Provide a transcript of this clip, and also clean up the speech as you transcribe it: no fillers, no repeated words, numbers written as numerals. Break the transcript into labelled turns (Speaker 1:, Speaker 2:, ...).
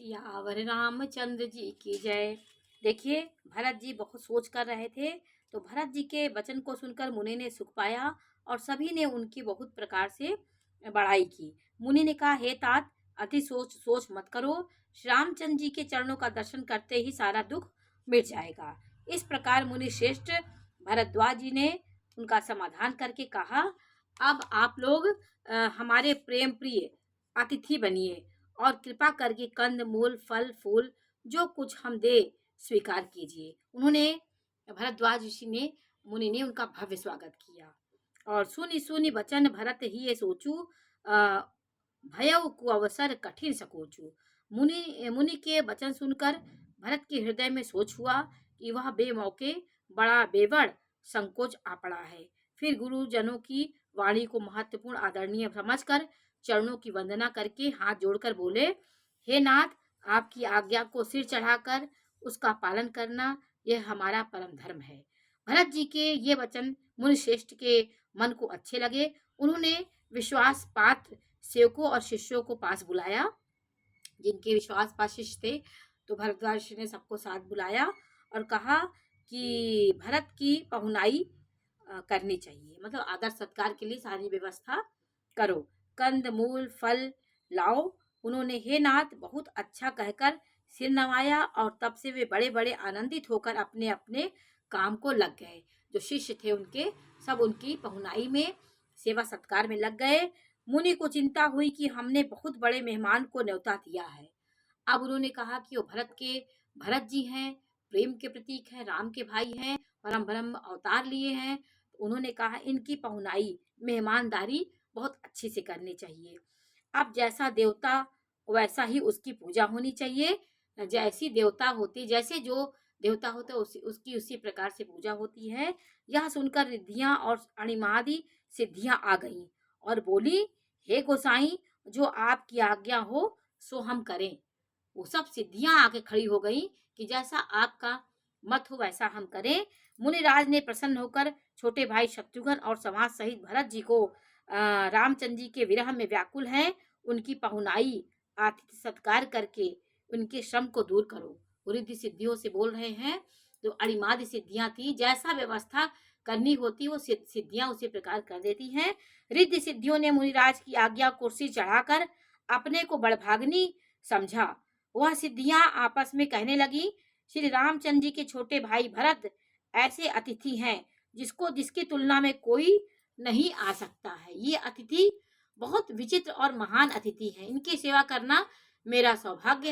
Speaker 1: सियावर रामचंद्र जी की जय। देखिए, भरत जी बहुत सोच कर रहे थे, तो भरत जी के वचन को सुनकर मुनि ने सुख पाया और सभी ने उनकी बहुत प्रकार से बड़ाई की। मुनि ने कहा, हे तात, अति सोच सोच मत करो। श्री रामचंद्र जी के चरणों का दर्शन करते ही सारा दुख मिट जाएगा। इस प्रकार मुनि श्रेष्ठ भरद्वाज जी ने उनका समाधान करके कहा, अब आप लोग हमारे प्रेम प्रिय अतिथि बनिए और कृपा करके कंद मूल फल फूल जो कुछ हम दे स्वीकार कीजिए। उन्होंने भरद्वाज ऋषि ने मुनि ने उनका भव्य स्वागत किया और सुनि सुनि वचन भरत ही ये सोचू भयउ को अवसर कठिन सकोचू। मुनि मुनि के वचन सुनकर भरत के हृदय में सोच हुआ कि वह बेमौके बड़ा बेवड़ संकोच आ पड़ा है। फिर गुरुजनों की वाणी को महत्वपूर्ण आदरणीय समझकर चरणों की वंदना करके हाथ जोड़कर बोले, हे नाथ, आपकी आज्ञा को सिर चढ़ाकर उसका पालन करना यह हमारा परम धर्म है। भरत जी के ये वचन मुनि श्रेष्ठ के मन को अच्छे लगे। उन्होंने विश्वास पात्र सेवकों और शिष्यों को पास बुलाया। जिनके विश्वास पास शिष्य थे, तो भरद्वाज ऋषि ने सबको साथ बुलाया और कहा कि भरत की पहुनाई करनी चाहिए, मतलब आदर सत्कार के लिए सारी व्यवस्था करो। कंद मूल फल लाओ। उन्होंने हे नाथ बहुत अच्छा कहकर सिर नवाया और तब से वे बड़े बड़े आनंदित होकर अपने अपने काम को लग गए। जो शिष्य थे उनके सब उनकी पहुनाई में सेवा सत्कार में लग गए। मुनि को चिंता हुई कि हमने बहुत बड़े मेहमान को न्योता दिया है। अब उन्होंने कहा कि वो भरत जी हैं, प्रेम के प्रतीक हैं, राम के भाई हैं, परम ब्रह्म अवतार लिए हैं। उन्होंने कहा इनकी पहुनाई मेहमानदारी बहुत अच्छी से करनी चाहिए। अब जैसा देवता वैसा ही उसकी पूजा होनी चाहिए। जैसी देवता होती जैसे जो देवता होता है उसकी उसी प्रकार से पूजा होती है। यह सुनकर रिद्धियां और अणिमादि सिद्धियां आ गईं और बोली, हे गोसाई, जो आपकी आज्ञा हो सो हम करें। वो सब सिद्धियां आके खड़ी हो गई कि जैसा आपका मत हो वैसा हम करें। मुनिराज ने प्रसन्न होकर छोटे भाई शत्रुघ्न और समाज सहित भरत जी को रामचंद्र जी के विरह में व्याकुल हैं, उनकी पहुनाई आतिथ्य सत्कार करके उनके श्रम को दूर करो। रिद्धि सिद्धियों से बोल रहे हैं, जो अणिमादि सिद्धियां थी, जैसा व्यवस्था करनी होती वो सिद्धियां उसी प्रकार कर देती हैं। रिद्धि सिद्धियों ने मुनिराज की आज्ञा कुर्सी चढ़ाकर अपने को बड़भाग्नि समझा। वह सिद्धियां आपस में कहने लगी, श्री रामचंद्र जी के छोटे भाई भरत ऐसे अतिथि हैं जिसको जिसकी तुलना में कोई नहीं आ सकता है। ये अतिथि बहुत विचित्र और महान अतिथि हैं। इनकी सेवा करना मेरा सौभाग्य है।